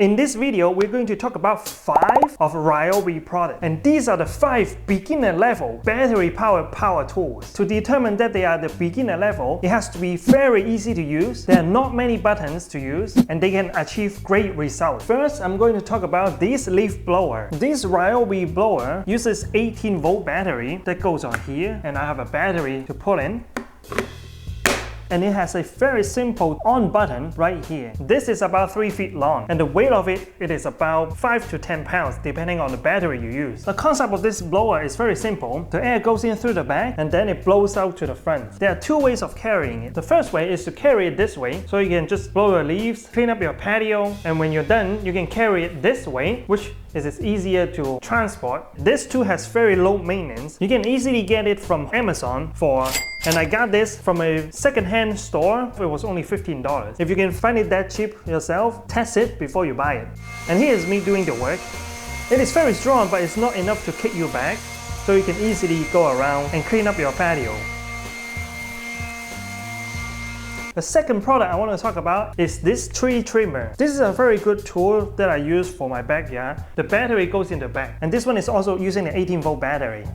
In this video, we're going to talk about 5 of RYOBI products, and these are the 5 beginner level battery powered power tools. To determine that they are the beginner level, it has to be very easy to use, there are not many buttons to use, and they can achieve great results. First, I'm going to talk about this leaf blower. This RYOBI blower uses 18-volt battery that goes on here, and I have a battery to pull in. And it has a very simple on button right here. This is about 3 feet long, and the weight of it is about 5 to 10 pounds depending on the battery you use. The concept of this blower is very simple. The air goes in through the back and then it blows out to the front. There are 2 ways of carrying it. The first way is to carry it this way, so you can just blow the leaves, clean up your patio, and when you're done, you can carry it this way, which is easier to transport. This too has very low maintenance. You can easily get it from Amazon and I got this from a second-hand store. It was only $15. If you can find it that cheap yourself, test it before you buy it. And here's me doing the work. It is very strong, but it's not enough to kick you back, so you can easily go around and clean up your patio. The second product I want to talk about is this tree trimmer. This is a very good tool that I use for my backyard. The battery goes in the back, and this one is also using an 18-volt battery.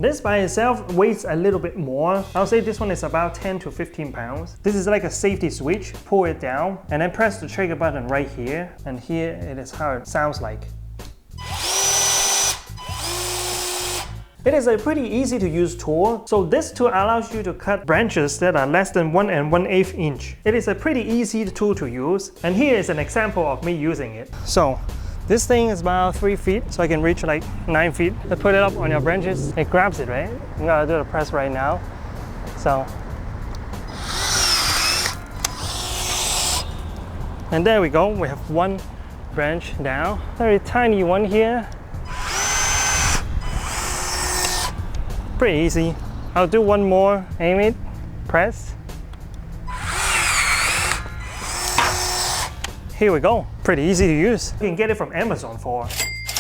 This by itself weighs a little bit more. I'll say this one is about 10 to 15 pounds. This is like a safety switch. Pull it down and then press the trigger button right here. And here it is how it sounds like. It is a pretty easy to use tool. So this tool allows you to cut branches that are less than 1 1/8 inch. It is a pretty easy tool to use. And here is an example of me using it. So this thing is about 3 feet, so I can reach like 9 feet. Let's put it up on your branches. It grabs it, right? I'm gonna do the press right now. So, and there we go. We have 1 branch down. Very tiny one here. Pretty easy. I'll do 1 more. Aim it, press. Here we go. Pretty easy to use. You can get it from Amazon for.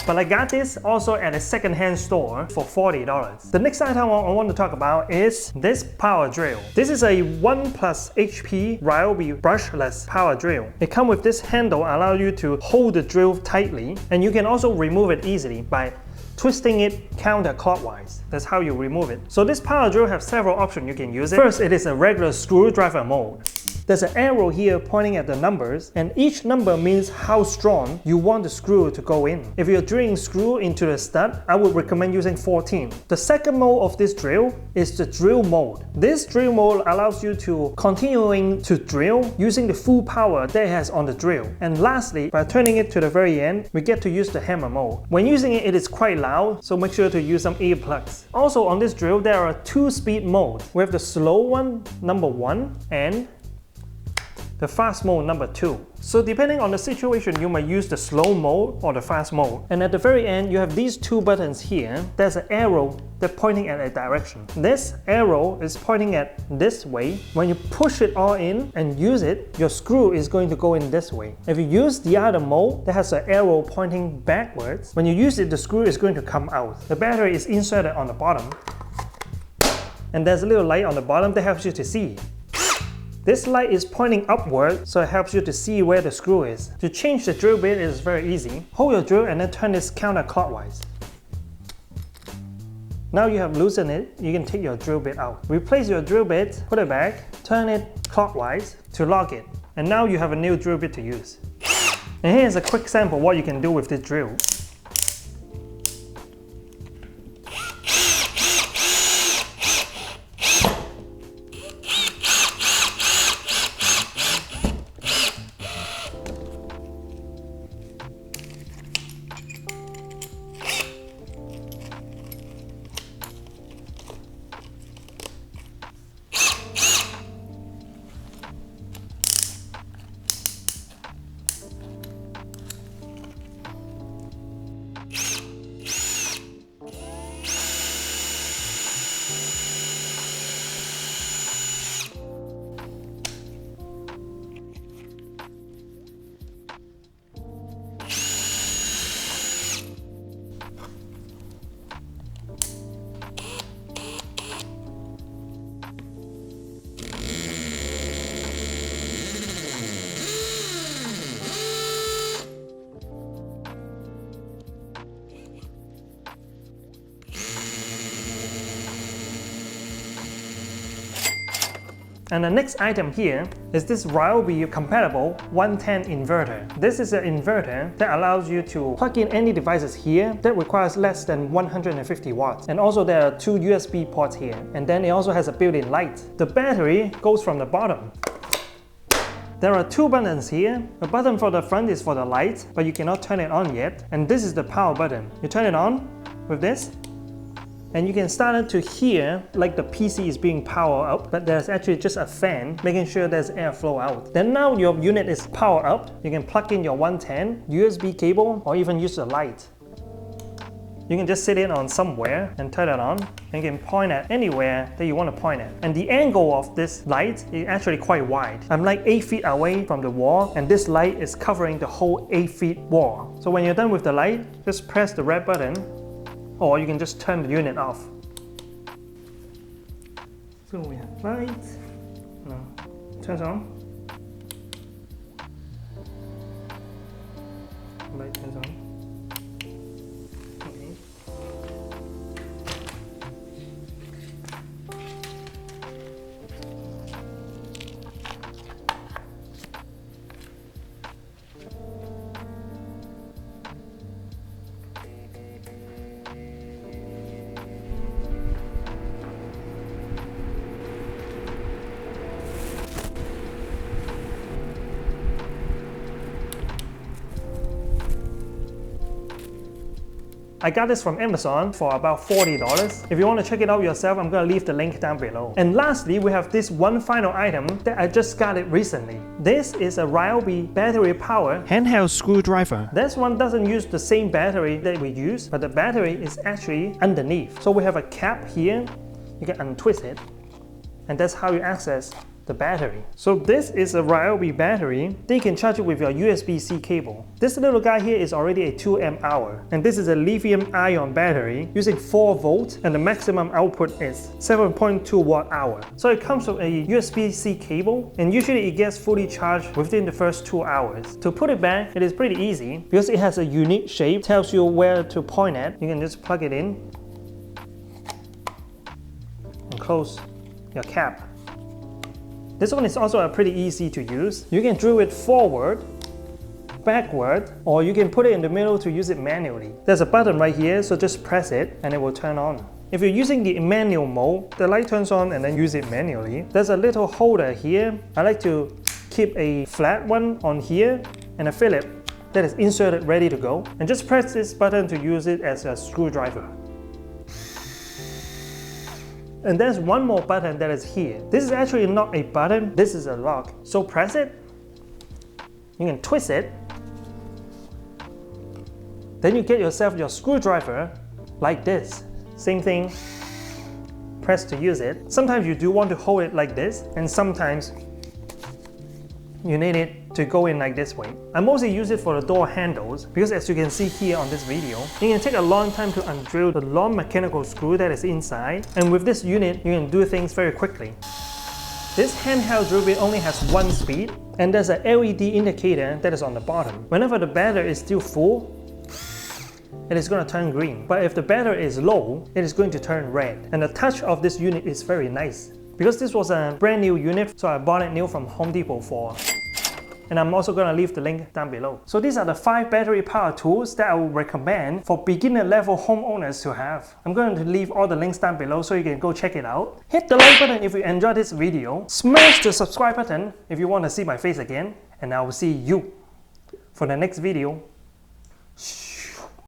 But I got this also at a second-hand store for $40. The next item I want to talk about is this power drill. This is a 1+ HP RYOBI brushless power drill. It comes with this handle, allow you to hold the drill tightly, and you can also remove it easily by twisting it counterclockwise. That's how you remove it. So this power drill has several options you can use it. First, it is a regular screwdriver mode. There's an arrow here pointing at the numbers, and each number means how strong you want the screw to go in. If you're drilling screw into the stud, I would recommend using 14. The second mode of this drill is the drill mode. This drill mode allows you to continuing to drill using the full power that it has on the drill. And lastly, by turning it to the very end, we get to use the hammer mode. When using it, it is quite loud, so make sure to use some earplugs. Also on this drill, there are 2 speed modes. We have the slow one, number 1, and the fast mode number 2. So depending on the situation, you might use the slow mode or the fast mode. And at the very end, you have these 2 buttons here. There's an arrow that's pointing at a direction. This arrow is pointing at this way. When you push it all in and use it, your screw is going to go in this way. If you use the other mode that has an arrow pointing backwards, when you use it, the screw is going to come out. The battery is inserted on the bottom. And there's a little light on the bottom that helps you to see. This light is pointing upward, so it helps you to see where the screw is. To change the drill bit is very easy. Hold your drill and then turn this counterclockwise. Now you have loosened it, you can take your drill bit out. Replace your drill bit, put it back, turn it clockwise to lock it. And now you have a new drill bit to use. And here's a quick sample of what you can do with this drill. And the next item here is this RYOBI compatible 110 inverter. This is an inverter that allows you to plug in any devices here that requires less than 150 watts. And also there are 2 USB ports here. And then it also has a built-in light. The battery goes from the bottom. There are 2 buttons here. The button for the front is for the light, but you cannot turn it on yet. And this is the power button. You turn it on with this, and you can start it to hear like the PC is being powered up, but there's actually just a fan making sure there's airflow out. Then now your unit is powered up, you can plug in your 110 USB cable or even use the light. You can just sit in on somewhere and turn it on, and you can point at anywhere that you want to point at. And the angle of this light is actually quite wide. I'm like 8 feet away from the wall, and this light is covering the whole 8 feet wall. So when you're done with the light, just press the red button, or you can just turn the unit off. So we have light, no, turns on, light turns on. Okay. I got this from Amazon for about $40. If you want to check it out yourself, I'm going to leave the link down below. And lastly, we have this one final item that I just got it recently. This is a RYOBI battery powered handheld screwdriver. This one doesn't use the same battery that we use, but the battery is actually underneath. So we have a cap here, you can untwist it, and that's how you access the battery. So this is a RYOBI battery. Then you can charge it with your USB-C cable. This little guy here is already a 2 amp hour, and this is a lithium ion battery using 4 volts, and the maximum output is 7.2 watt hour. So it comes with a USB-C cable, and usually it gets fully charged within the first 2 hours. To put it back, it is pretty easy because it has a unique shape, tells you where to point at. You can just plug it in and close your cap. This one is also pretty easy to use. You can drill it forward, backward, or you can put it in the middle to use it manually. There's a button right here, so just press it and it will turn on. If you're using the manual mode, the light turns on and then use it manually. There's a little holder here. I like to keep a flat one on here and a Phillips that is inserted ready to go. And just press this button to use it as a screwdriver. And there's one more button that is here. This is actually not a button, this is a lock. So press it, you can twist it, then you get yourself your screwdriver like this. Same thing, press to use it. Sometimes you do want to hold it like this, and sometimes you need it to go in like this way. I mostly use it for the door handles because as you can see here on this video, it can take a long time to undrill the long mechanical screw that is inside, and with this unit you can do things very quickly. This handheld drill bit only has 1 speed, and there's an LED indicator that is on the bottom. Whenever the battery is still full, it is going to turn green, but if the battery is low, it is going to turn red. And the touch of this unit is very nice. Because this was a brand new unit, so I bought it new from Home Depot for. And I'm also going to leave the link down below. So these are the 5 battery power tools that I would recommend for beginner level homeowners to have. I'm going to leave all the links down below so you can go check it out. Hit the like button if you enjoyed this video. Smash the subscribe button if you want to see my face again. And I will see you for the next video. Shh.